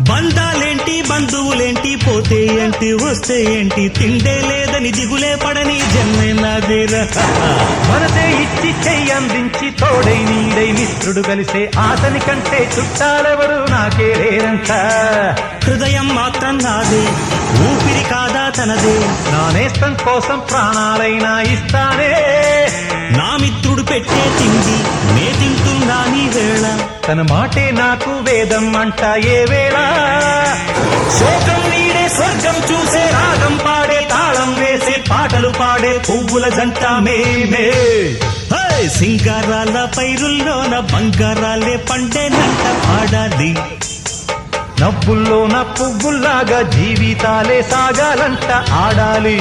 బంధాలేంటి బంధువులేంటి పోతే ఏంటి వస్తే ఏంటి తిండే లేదని దిగులే పడని జన్మే నాదేరా మనదే ఇచ్చి చెయ్యి అందించి తోడై నీడై మిత్రుడు కలిసే ఆతని కంటే చుట్టాలెవరు నాకే లేరంట హృదయం మాత్రం నాదే ఊపిరి కాదా తనదే నా నేస్తం కోసం ప్రాణాలైనా ఇస్తానే నా మిత్రుడు పెట్టే తిండి నే తింటున్నా నీ వేళ తన మాటే నాకు వేదం అంట ఏ వేళ శోకం నీడే స్వర్గం చూసే రాగం పాడే తాళం వేసే పాటలు పాడే పువ్వుల జంట మేమే సింగారాల పైరుల్లోన బంగారాలే పండేనంట పాడాలి నవ్వుల్లోన పువ్వుల్లాగా జీవితాలే సాగాలంట ఆడాలి